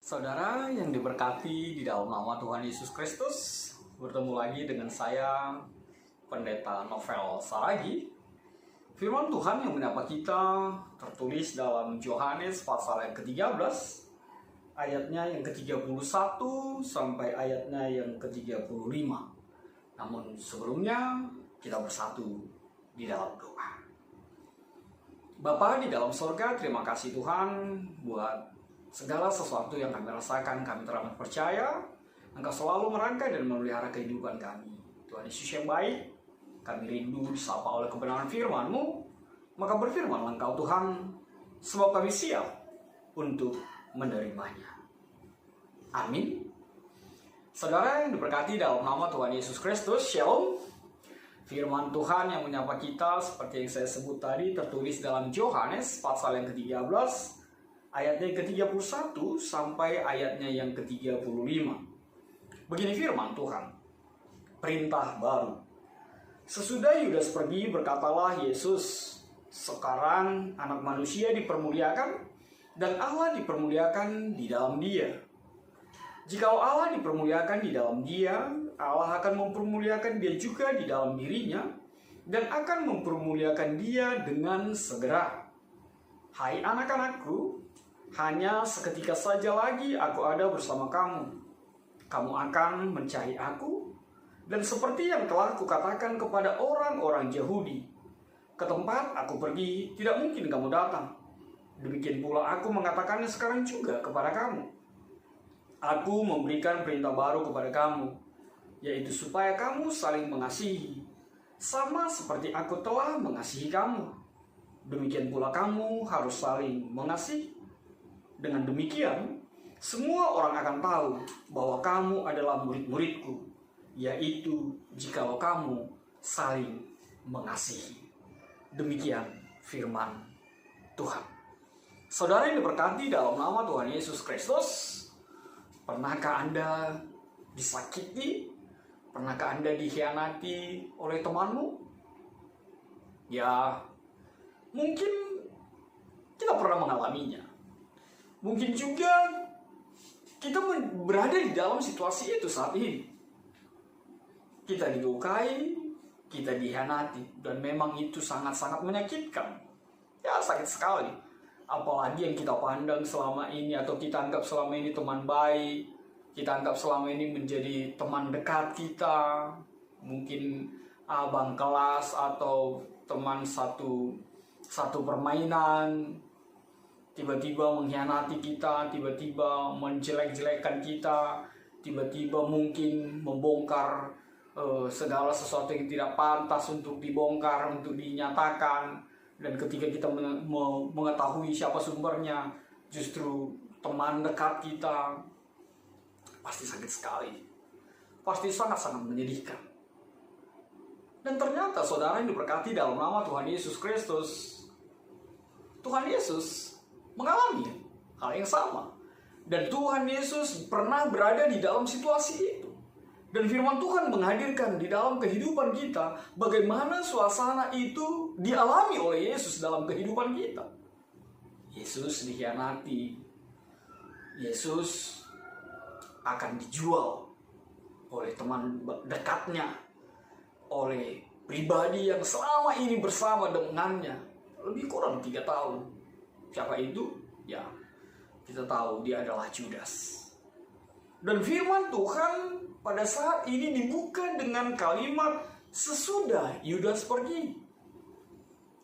Saudara yang diberkati di dalam nama Tuhan Yesus Kristus, bertemu lagi dengan saya, Pendeta Novel Saragi. Firman Tuhan yang menyapa kita tertulis dalam Yohanes pasal yang ke-13, ayatnya yang ke-31 sampai ayatnya yang ke-35. Namun sebelumnya kita bersatu di dalam doa. Bapa di dalam surga, terima kasih Tuhan buat segala sesuatu yang kami rasakan. Kami teramat percaya Engkau selalu merangkai dan memelihara kehidupan kami. Tuhan Yesus yang baik, kami rindu disapa oleh kebenaran firman-Mu. Maka berfirmanlah Engkau Tuhan, sebab kami siap untuk menerimanya. Amin. Saudara yang diberkati dalam nama Tuhan Yesus Kristus, Shalom. Firman Tuhan yang menyapa kita seperti yang saya sebut tadi tertulis dalam Yohanes pasal yang ke-13, ayatnya yang ke-31 sampai ayatnya yang ke-35. Begini firman Tuhan, perintah baru. Sesudah Yudas pergi, berkatalah Yesus, sekarang anak manusia dipermuliakan dan Allah dipermuliakan di dalam dia. Jikalau Allah dipermuliakan di dalam dia, Allah akan mempermuliakan dia juga di dalam dirinya dan akan mempermuliakan dia dengan segera. Hai anak-anakku, hanya seketika saja lagi aku ada bersama kamu. Kamu akan mencari aku, dan seperti yang telah kukatakan kepada orang-orang Yahudi, ke tempat aku pergi tidak mungkin kamu datang. Demikian pula aku mengatakannya sekarang juga kepada kamu. Aku memberikan perintah baru kepada kamu, yaitu supaya kamu saling mengasihi, sama seperti aku telah mengasihi kamu. Demikian pula kamu harus saling mengasihi. Dengan demikian, semua orang akan tahu bahwa kamu adalah murid-muridku, yaitu jikalau kamu saling mengasihi. Demikian firman Tuhan. Saudara yang diberkati dalam nama Tuhan Yesus Kristus, pernahkah Anda disakiti? Pernahkah Anda dikhianati oleh temanmu? Ya, mungkin kita pernah mengalaminya. Mungkin juga kita berada di dalam situasi itu saat ini. Kita dilukai, kita dikhianati, dan memang itu sangat-sangat menyakitkan. Ya, sakit sekali. Apalagi yang kita pandang selama ini atau kita anggap selama ini teman baik, kita anggap selama ini menjadi teman dekat kita, mungkin abang kelas atau teman satu permainan, tiba-tiba mengkhianati kita, tiba-tiba menjelek-jelekan kita, tiba-tiba mungkin membongkar segala sesuatu yang tidak pantas untuk dibongkar, untuk dinyatakan. Dan ketika kita mengetahui siapa sumbernya, justru teman dekat kita, pasti sakit sekali. Pasti sangat-sangat menyedihkan. Dan ternyata saudara yang diberkati dalam nama Tuhan Yesus Kristus, Tuhan Yesus mengalami hal yang sama. Dan Tuhan Yesus pernah berada di dalam situasi itu. Dan firman Tuhan menghadirkan di dalam kehidupan kita bagaimana suasana itu dialami oleh Yesus dalam kehidupan kita. Yesus dikhianati. Yesus akan dijual oleh teman dekatnya, oleh pribadi yang selama ini bersama dengannya lebih kurang 3 tahun. Siapa itu? Ya, kita tahu dia adalah Judas. Dan firman Tuhan pada saat ini dibuka dengan kalimat sesudah Yudas pergi.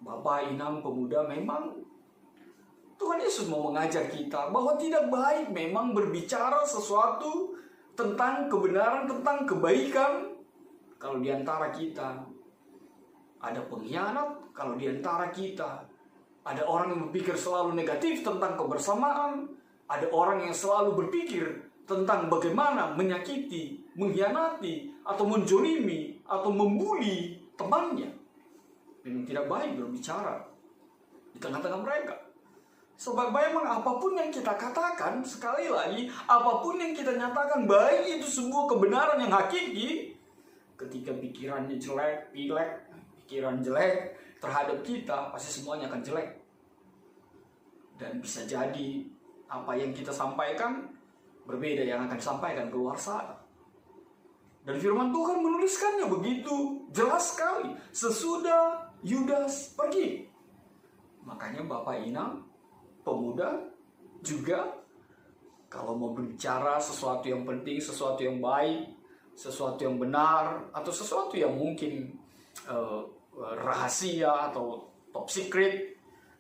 Bapak, Inang, pemuda, memang Tuhan Yesus mau mengajar kita bahwa tidak baik memang berbicara sesuatu tentang kebenaran, tentang kebaikan, kalau di antara kita ada pengkhianat, kalau di antara kita ada orang yang berpikir selalu negatif tentang kebersamaan, ada orang yang selalu berpikir tentang bagaimana menyakiti, mengkhianati, atau menjolimi, atau membuli temannya. Memang tidak baik berbicara di tengah-tengah mereka. Sebab memang apapun yang kita katakan, sekali lagi, apapun yang kita nyatakan, baik itu sebuah kebenaran yang hakiki, ketika pikirannya jelek, pikiran jelek terhadap kita, pasti semuanya akan jelek. Dan bisa jadi apa yang kita sampaikan berbeda yang akan disampaikan keluar sana. Dan firman Tuhan menuliskannya begitu jelas sekali. Sesudah Yudas pergi. Makanya Bapak Inang, pemuda juga, kalau mau berbicara sesuatu yang penting, sesuatu yang baik, sesuatu yang benar, atau sesuatu yang mungkin rahasia atau top secret,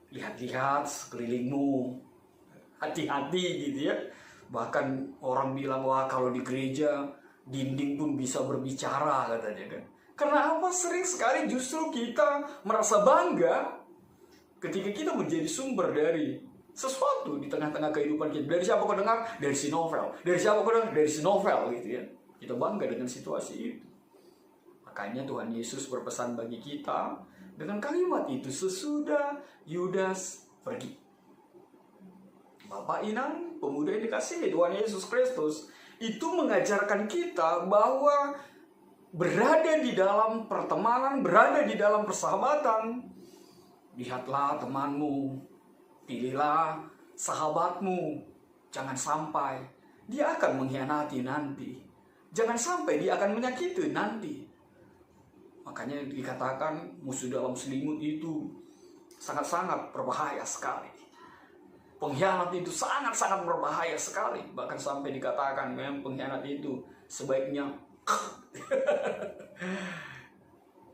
lihat-lihat sekelilingmu, hati-hati gitu ya. Bahkan orang bilang, wah kalau di gereja dinding pun bisa berbicara katanya kan. Karena apa? Sering sekali justru kita merasa bangga ketika kita menjadi sumber dari sesuatu di tengah-tengah kehidupan kita. Dari siapa kau dengar? Dari si novel. Dari siapa kau dengar? Dari si novel gitu ya. Kita bangga dengan situasi itu. Makanya Tuhan Yesus berpesan bagi kita dengan kalimat itu, sesudah Yudas pergi. Bapak Inang, pemuda yang dikasihi Tuhan Yesus Kristus, itu mengajarkan kita bahwa berada di dalam pertemanan, berada di dalam persahabatan, lihatlah temanmu, pilihlah sahabatmu, jangan sampai dia akan mengkhianati nanti, jangan sampai dia akan menyakiti nanti. Makanya dikatakan musuh dalam selimut itu sangat-sangat berbahaya sekali. Pengkhianat itu sangat-sangat berbahaya sekali. Bahkan sampai dikatakan memang pengkhianat itu sebaiknya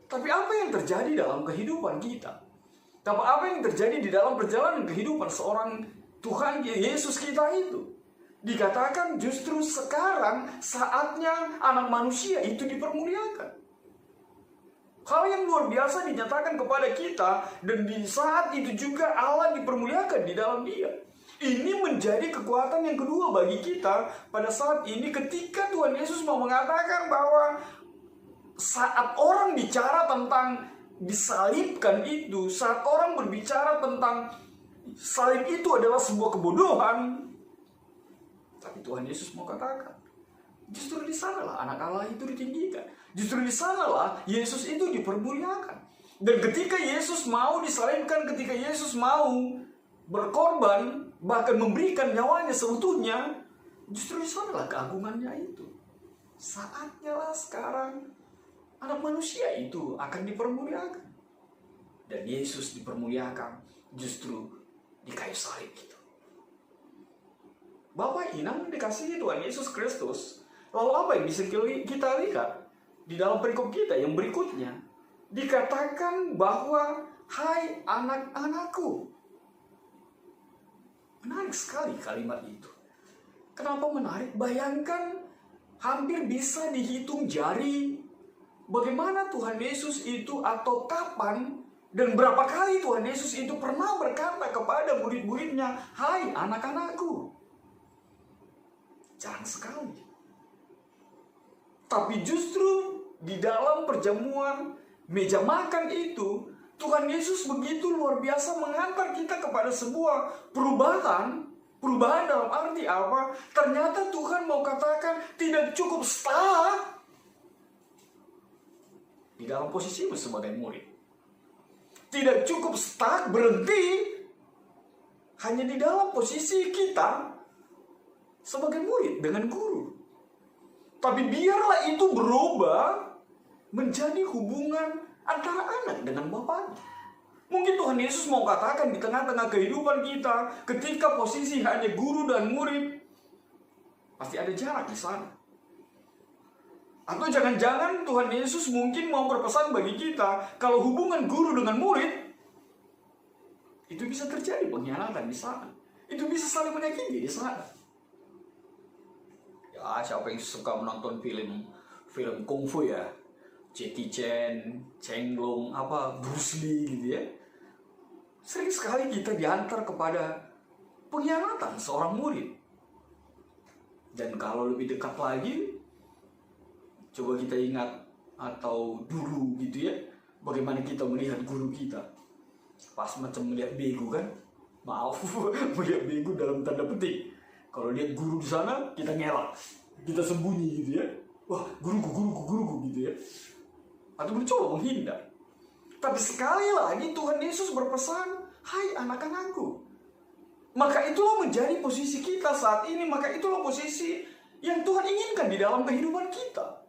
Tapi apa yang terjadi dalam kehidupan kita? Tapi apa yang terjadi di dalam perjalanan kehidupan seorang Tuhan Yesus kita itu? Dikatakan justru sekarang saatnya anak manusia itu dipermuliakan. Hal yang luar biasa dinyatakan kepada kita, dan di saat itu juga Allah dipermuliakan di dalam dia. Ini menjadi kekuatan yang kedua bagi kita pada saat ini ketika Tuhan Yesus mau mengatakan bahwa saat orang bicara tentang disalibkan itu, saat orang berbicara tentang salib itu adalah sebuah kebodohan, tapi Tuhan Yesus mau katakan, justru di sanalah anak Allah itu ditinggikan. Justru di sanalah Yesus itu dipermuliakan. Dan ketika Yesus mau disalibkan, ketika Yesus mau berkorban, bahkan memberikan nyawanya seutuhnya, justru di sanalah keagungannya itu. Saatnya lah sekarang anak manusia itu akan dipermuliakan. Dan Yesus dipermuliakan justru di kayu salib itu. Bapak Inang dikasihi Tuhan Yesus Kristus. Lalu apa yang bisa kita lihat di dalam perikop kita yang berikutnya? Dikatakan bahwa, hai anak-anakku. Menarik sekali kalimat itu. Kenapa menarik? Bayangkan hampir bisa dihitung jari bagaimana Tuhan Yesus itu, atau kapan dan berapa kali Tuhan Yesus itu pernah berkata kepada murid-muridnya, hai anak-anakku. Jarang sekali. Tapi justru di dalam perjamuan meja makan itu, Tuhan Yesus begitu luar biasa mengantar kita kepada sebuah perubahan. Perubahan dalam arti apa? Ternyata Tuhan mau katakan tidak cukup stuck di dalam posisimu sebagai murid. Tidak cukup stuck berhenti hanya di dalam posisi kita sebagai murid dengan guru. Tapi biarlah itu berubah menjadi hubungan antara anak dengan bapaknya. Mungkin Tuhan Yesus mau katakan di tengah-tengah kehidupan kita, ketika posisi hanya guru dan murid, pasti ada jarak di sana. Atau jangan-jangan Tuhan Yesus mungkin mau berpesan bagi kita, kalau hubungan guru dengan murid, itu bisa terjadi pengkhianatan di sana. Itu bisa saling menyakiti di sana. Ya, siapa yang suka menonton film kungfu ya, Jackie Chan, Cheng Long, Bruce Lee gitu ya. Sering sekali kita diantar kepada pengkhianatan seorang murid. Dan kalau lebih dekat lagi, coba kita ingat atau dulu gitu ya, bagaimana kita melihat guru kita. Pas macam melihat bego kan, maaf, melihat bego dalam tanda petik. Kalau lihat guru di sana, kita ngelak, kita sembunyi gitu ya. Wah, guruku gitu ya. Atau mencoba menghindar. Tapi sekali lagi Tuhan Yesus berpesan, hai anak-anakku. Maka itulah menjadi posisi kita saat ini. Maka itulah posisi yang Tuhan inginkan di dalam kehidupan kita.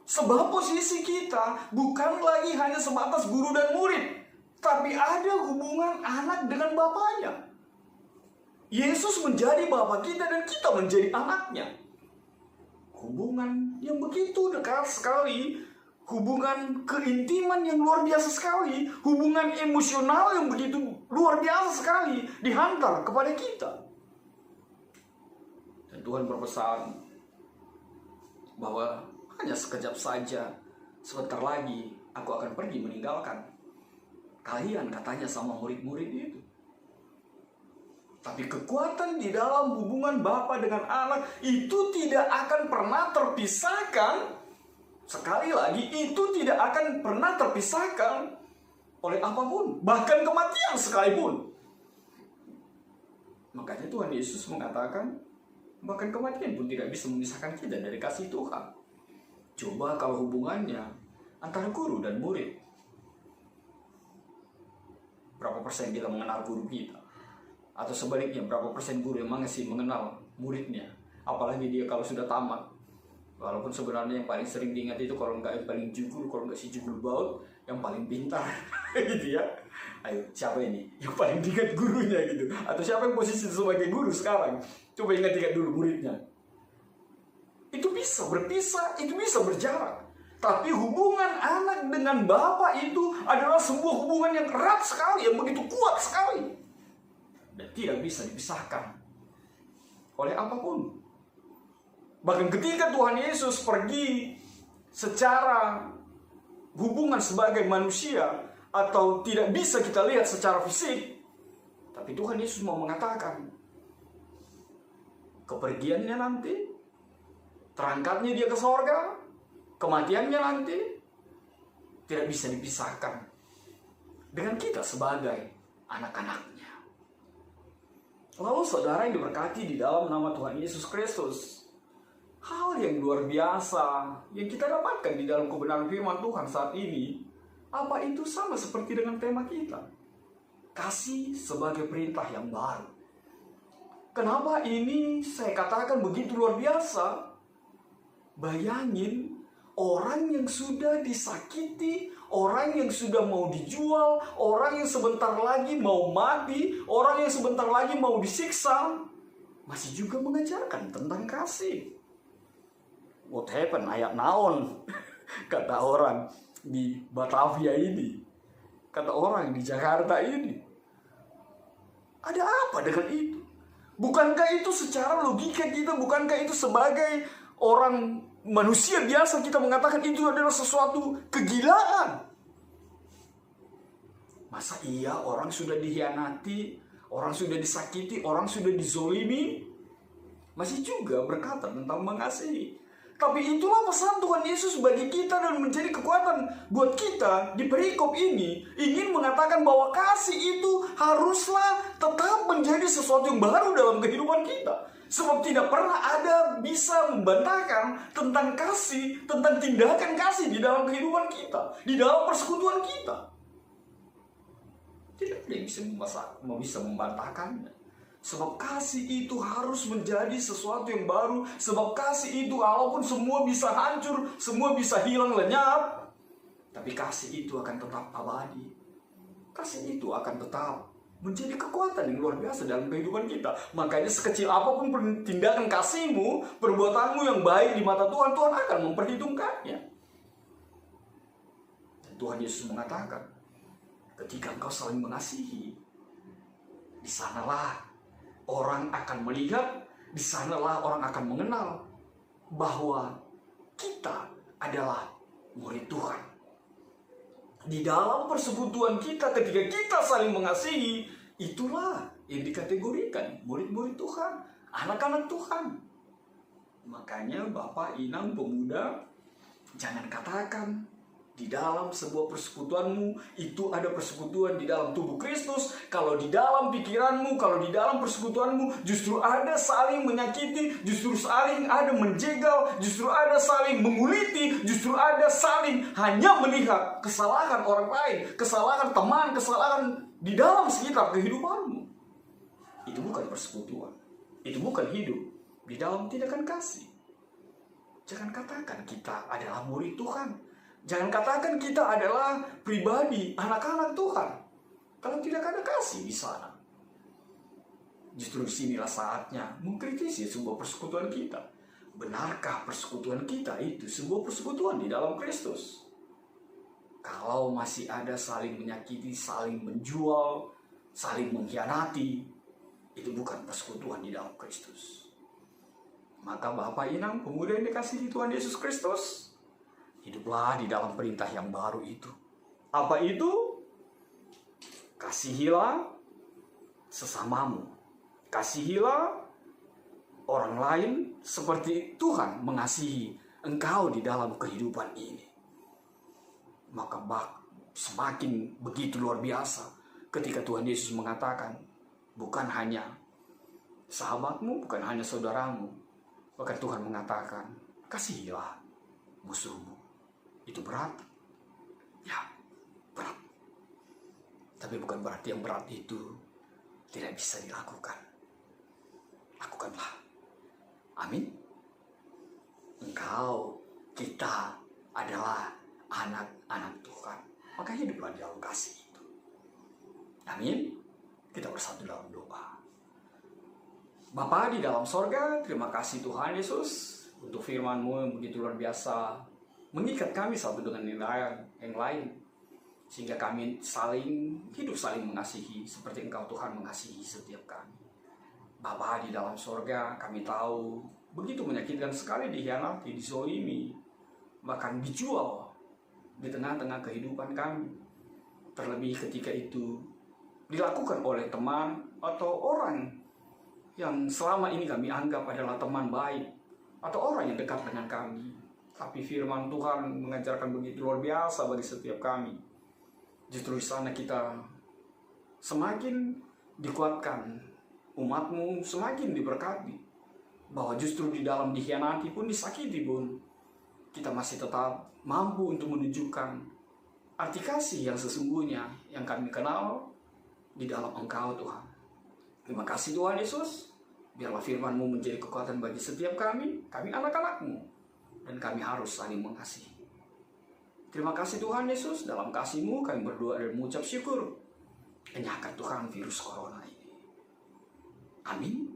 Sebab posisi kita bukan lagi hanya sebatas guru dan murid, tapi ada hubungan anak dengan bapaknya. Yesus menjadi bapa kita dan kita menjadi anaknya. Hubungan yang begitu dekat sekali, hubungan keintiman yang luar biasa sekali, hubungan emosional yang begitu luar biasa sekali dihantar kepada kita. Dan Tuhan berpesan bahwa hanya sekejap saja, sebentar lagi aku akan pergi meninggalkan kalian, katanya sama murid-murid itu. Tapi kekuatan di dalam hubungan bapa dengan anak itu tidak akan pernah terpisahkan. Sekali lagi, itu tidak akan pernah terpisahkan oleh apapun, bahkan kematian sekalipun. Makanya Tuhan Yesus mengatakan, bahkan kematian pun tidak bisa memisahkan kita dari kasih Tuhan. Coba kalau hubungannya antara guru dan murid, berapa persen kita mengenal guru kita? Atau sebaliknya, berapa persen guru yang masih mengenal muridnya? Apalagi dia kalau sudah tamat. Walaupun sebenarnya yang paling sering diingat itu kalau nggak yang paling jugul, kalau nggak si jugul baut, yang paling pintar. Gitu ya. Ayo, siapa ini? Yang paling diingat gurunya gitu. Atau siapa yang posisi sebagai guru sekarang? Coba ingat-ingat dulu muridnya. Itu bisa berpisah, itu bisa berjarak. Tapi hubungan anak dengan bapak itu adalah sebuah hubungan yang erat sekali, yang begitu kuat sekali. Dan tidak bisa dipisahkan oleh apapun. Bahkan ketika Tuhan Yesus pergi secara hubungan sebagai manusia, atau tidak bisa kita lihat secara fisik, tapi Tuhan Yesus mau mengatakan kepergiannya nanti, terangkatnya dia ke sorga, kematiannya nanti tidak bisa dipisahkan dengan kita sebagai anak-anaknya. Lalu saudara yang diberkati di dalam nama Tuhan Yesus Kristus, hal yang luar biasa yang kita dapatkan di dalam kebenaran firman Tuhan saat ini, apa itu sama seperti dengan tema kita, kasih sebagai perintah yang baru. Kenapa ini saya katakan begitu luar biasa? Bayangin orang yang sudah disakiti, orang yang sudah mau dijual, orang yang sebentar lagi mau mati, orang yang sebentar lagi mau disiksa, masih juga mengajarkan tentang kasih. What happened? Ayat naon? Kata orang di Batavia ini, kata orang di Jakarta ini. Ada apa dengan itu? Bukankah itu secara logika kita, bukankah itu sebagai orang manusia biasa kita mengatakan itu adalah sesuatu kegilaan? Masa iya orang sudah dikhianati, orang sudah disakiti, orang sudah dizolimi, masih juga berkata tentang mengasihi? Tapi itulah pesan Tuhan Yesus bagi kita dan menjadi kekuatan buat kita di perikop ini, ingin mengatakan bahwa kasih itu haruslah tetap menjadi sesuatu yang baru dalam kehidupan kita. Sebab tidak pernah ada bisa membantahkan tentang kasih, tentang tindakan kasih di dalam kehidupan kita, di dalam persekutuan kita. Tidak ada yang bisa membantahkannya. Sebab kasih itu harus menjadi sesuatu yang baru. Sebab kasih itu walaupun semua bisa hancur, semua bisa hilang lenyap, tapi kasih itu akan tetap abadi. Kasih itu akan tetap menjadi kekuatan yang luar biasa dalam kehidupan kita. Makanya sekecil apapun tindakan kasihmu, perbuatanmu yang baik di mata Tuhan, Tuhan akan memperhitungkannya. Dan Tuhan Yesus mengatakan, ketika engkau saling mengasihi, di sanalah orang akan melihat, di sanalah orang akan mengenal bahwa kita adalah murid Tuhan. Di dalam persekutuan kita, ketika kita saling mengasihi, itulah yang dikategorikan murid-murid Tuhan, anak-anak Tuhan. Makanya Bapak, Inang, pemuda, jangan katakan di dalam sebuah persekutuanmu itu ada persekutuan di dalam tubuh Kristus. Kalau di dalam pikiranmu, kalau di dalam persekutuanmu justru ada saling menyakiti, justru saling ada menjegal, justru ada saling menguliti, justru ada saling hanya melihat kesalahan orang lain, kesalahan teman, kesalahan di dalam sekitar kehidupanmu. Itu bukan persekutuan. Itu bukan hidup di dalam tindakan kasih. Jangan katakan kita adalah murid Tuhan. Jangan katakan kita adalah pribadi, anak-anak Tuhan, kalau tidak ada kasih di sana. Justru disinilah saatnya mengkritisi sebuah persekutuan kita. Benarkah persekutuan kita itu sebuah persekutuan di dalam Kristus? Kalau masih ada saling menyakiti, saling menjual, saling mengkhianati, itu bukan persekutuan di dalam Kristus. Maka Bapak Inang, pemuda yang dikasihi Tuhan Yesus Kristus, hiduplah di dalam perintah yang baru itu. Apa itu? Kasihilah sesamamu. Kasihilah orang lain seperti Tuhan mengasihi engkau di dalam kehidupan ini. Maka semakin begitu luar biasa ketika Tuhan Yesus mengatakan, bukan hanya sahabatmu, bukan hanya saudaramu, bahkan Tuhan mengatakan, kasihilah musuhmu. Itu berat? Ya, berat. Tapi bukan berarti yang berat itu tidak bisa dilakukan. Lakukanlah. Amin. Engkau, kita adalah anak-anak Tuhan. Maka hiduplah di dalam kasih itu. Amin. Kita bersatu dalam doa. Bapa di dalam sorga, terima kasih Tuhan Yesus untuk firman-Mu yang begitu luar biasa, mengikat kami satu dengan yang lain, sehingga kami saling hidup, saling mengasihi seperti Engkau Tuhan mengasihi setiap kami. Bapa di dalam sorga, kami tahu begitu menyakitkan sekali dikhianati, dizolimi, bahkan dijual di tengah-tengah kehidupan kami. Terlebih ketika itu dilakukan oleh teman atau orang yang selama ini kami anggap adalah teman baik atau orang yang dekat dengan kami. Tapi firman Tuhan mengajarkan begitu luar biasa bagi setiap kami. Justru di sana kita semakin dikuatkan, umat-Mu semakin diberkati, bahwa justru di dalam dikhianati pun, disakiti pun, kita masih tetap mampu untuk menunjukkan arti kasih yang sesungguhnya yang kami kenal di dalam Engkau Tuhan. Terima kasih Tuhan Yesus. Biarlah firman-Mu menjadi kekuatan bagi setiap kami anak-anak-Mu, dan kami harus saling mengasihi. Terima kasih Tuhan Yesus, dalam kasih-Mu kami berdoa dan mengucap syukur. Enyahkan Tuhan virus corona ini. Amin.